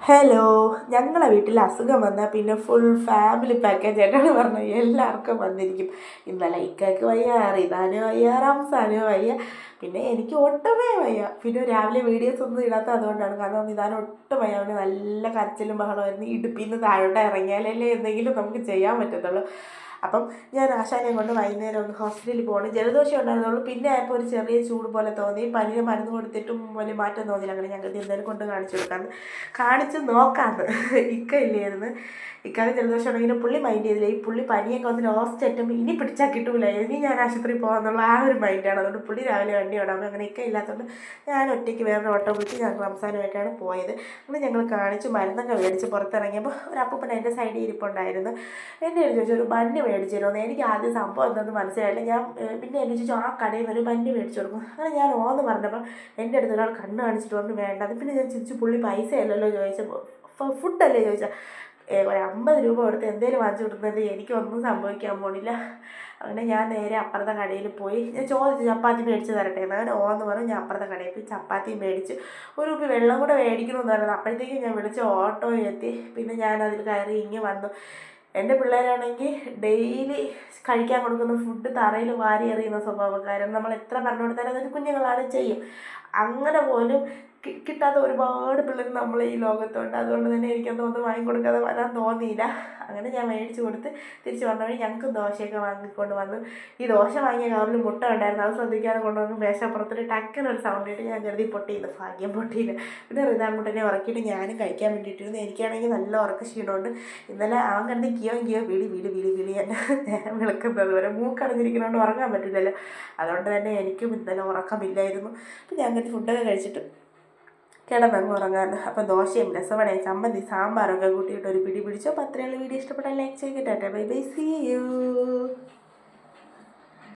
Hello, ഞങ്ങളെ വീട്ടിൽ അസുഖം വന്നാൽ പിന്നെ ഫുൾ ഫാമിലി പാക്കേജ് ആയിട്ടാണ് പറഞ്ഞത്. എല്ലാവർക്കും വന്നിരിക്കും. ഇന്നലെ ഇക്കയ്ക്ക് വയ്യ, റിദാന് വയ്യ, റംസാന് വയ്യ, പിന്നെ എനിക്ക് ഒട്ടുമേ വയ്യ. പിന്നെ രാവിലെ വീഡിയോസ് ഒന്നും ഇടാത്ത അതുകൊണ്ടാണ്. കാരണം റിദാന് ഒട്ടും വയ്യ. അവന് നല്ല കരച്ചിലും ബഹളമായിരുന്നു. ഇടുപ്പിൽ നിന്ന് താഴോട്ട് ഇറങ്ങിയാലല്ലേ എന്തെങ്കിലും നമുക്ക് ചെയ്യാൻ പറ്റത്തുള്ളൂ. അപ്പം ഞാൻ ആശാനെയും കൊണ്ട് വൈകുന്നേരം ഒന്ന് ഹോസ്പിറ്റലിൽ പോകണം. ജലദോഷം ഉണ്ടായിരുന്നുള്ളൂ. പിന്നെ ആയപ്പോൾ ഒരു ചെറിയ ചൂട് പോലെ തോന്നി. പനിയുടെ മരുന്ന് കൊടുത്തിട്ടും വലിയ മാറ്റം തോന്നിയില്ല. അങ്ങനെ ഞങ്ങൾക്ക് എന്തായാലും കൊണ്ട് കാണിച്ചു കൊടുക്കാമെന്ന്, കാണിച്ച് നോക്കാമെന്ന്. ഇക്ക ഇല്ലായിരുന്നു. ഇക്കാലം ജലദോഷം ഉണ്ടെങ്കിലും പുള്ളി മൈൻഡ് ചെയ്തില്ല. ഈ പുള്ളി പനിയൊക്കെ വന്ന് ലോസ്റ്റ് എത്തുമ്പോൾ ഇനി പിടിച്ചാൽ കിട്ടൂല, ഇനി ഞാൻ ആശുപത്രിയിൽ പോകാമെന്നുള്ള ആ ഒരു മൈൻഡാണ്. അതുകൊണ്ട് പുള്ളി രാവിലെ വണ്ടി ഓടാകുമ്പോൾ അങ്ങനെ ഇക്ക ഇല്ലാത്തതുകൊണ്ട് ഞാൻ ഒറ്റയ്ക്ക് വേറൊരു ഓട്ടോ വിളിച്ച് ഞാൻ റംസാനുമായിട്ടാണ് പോയത്. അങ്ങനെ ഞങ്ങൾ കാണിച്ച് മരുന്നൊക്കെ മേടിച്ച് പുറത്തിറങ്ങിയപ്പോൾ ഒരു അപ്പൂപ്പൻ എൻ്റെ സൈഡിൽ ഇരിപ്പുണ്ടായിരുന്നു. എന്നെ ചോദിച്ചു ഒരു ബണ്ണ് മേടിച്ചു തരുമെന്ന്. എനിക്ക് ആദ്യം സംഭവം എന്താണെന്ന് മനസ്സിലായില്ല. ഞാൻ പിന്നെ എന്നെ ചോദിച്ചു ആ കടയിൽ നിന്ന് ഒരു ബണ്ണ് മേടിച്ചു കൊടുക്കും. അങ്ങനെ ഞാൻ ഓന്ന് പറഞ്ഞപ്പോൾ എൻ്റെ അടുത്ത് ഒരാൾ കണ്ണ് കാണിച്ചിട്ട് പറഞ്ഞു വേണ്ട. അത് പിന്നെ ഞാൻ ചിരിച്ചു, പുള്ളി പൈസ അല്ലല്ലോ ചോദിച്ചപ്പോൾ, ഫുഡല്ലേ ചോദിച്ചാൽ ഒരു 50 രൂപ കൊടുത്ത് എന്തെങ്കിലും വാങ്ങിച്ചു കൊടുക്കുന്നത് എനിക്കൊന്നും സംഭവിക്കാൻ പോണില്ല. അങ്ങനെ ഞാൻ നേരെ അപ്പുറത്തെ കടയിൽ പോയി ഞാൻ ചോദിച്ചു ചപ്പാത്തി മേടിച്ച് തരട്ടെ എന്ന്. അങ്ങനെ ഓന്ന് പറഞ്ഞു. ഞാൻ അപ്പുറത്തെ കടയിൽ പോയി ചപ്പാത്തി മേടിച്ച് ഒരു കുപ്പി വെള്ളം കൂടെ മേടിക്കണമെന്ന് പറയുന്നത്. അപ്പോഴത്തേക്കും ഞാൻ വിളിച്ച ഓട്ടോ എത്തി. പിന്നെ ഞാൻ അതിൽ കയറി ഇങ്ങ് വന്നു. എൻ്റെ പിള്ളേരാണെങ്കിൽ ഡെയിലി കഴിക്കാൻ കൊടുക്കുന്ന ഫുഡ് തറയിൽ വാരി എറിയുന്ന സ്വഭാവക്കാരൻ. നമ്മൾ എത്ര പറഞ്ഞു കൊടുത്താലും അതൊരു കുഞ്ഞുങ്ങളാണ് ചെയ്യും. അങ്ങനെ പോലും കിട്ടാത്ത ഒരുപാട് പിള്ളേർ നമ്മൾ ഈ ലോകത്തുണ്ട്. അതുകൊണ്ട് തന്നെ എനിക്കൊന്നും ഒന്നും വാങ്ങിക്കൊടുക്കാതെ വരാൻ തോന്നിയില്ല. അങ്ങനെ ഞാൻ മേടിച്ച് കൊടുത്ത് തിരിച്ച് വന്ന വഴി ഞങ്ങൾക്ക് ദോശയൊക്കെ വാങ്ങിക്കൊണ്ട് വന്നു. ഈ ദോശ വാങ്ങിയ കവറിൽ മുട്ട ഉണ്ടായിരുന്നു. അത് ശ്രദ്ധിക്കാതെ കൊണ്ടുവന്ന് മേശപ്പുറത്തൊരു ടക്കനൊരു സൗണ്ട് ഇട്ട് ഞാൻ കരുതി പൊട്ടിയില്ല. ഭാഗ്യം പൊട്ടിയില്ല. പിന്നെ റിദാൻകുട്ടനെ ഉറക്കിയിട്ട് ഞാനും കഴിക്കാൻ വേണ്ടിയിട്ടിരുന്നു. എനിക്കാണെങ്കിൽ നല്ല ഉറക്ക ക്ഷീണമുണ്ട്. ഇന്നലെ അവൻ കണ്ട് കിയോ കിയോ വിളി വിളി വിളി വിളി എന്നെ നേരം വിളിക്കുന്നത് വരെ മൂക്കടഞ്ഞിരിക്കുന്നതുകൊണ്ട് ഉറങ്ങാൻ പറ്റില്ലല്ലോ. അതുകൊണ്ട് തന്നെ എനിക്കും ഇന്നലെ ഉറക്കമില്ലായിരുന്നു. അപ്പം ഞാൻ കണ്ട് ഫുഡൊക്കെ കഴിച്ചിട്ട് കിടന്നങ്ങ് ഉറങ്ങാൻ. അപ്പം ദോശയും രസവടയും ചമ്മന്തി സാമ്പാറൊക്കെ കൂട്ടിയിട്ട് ഒരു പിടി പിടിച്ചു. അപ്പോൾ അത്രയുള്ള വീഡിയോ ഇഷ്ടപ്പെട്ടാൽ ലൈക്ക് ചെയ്യുക. Tata bye bye, see U.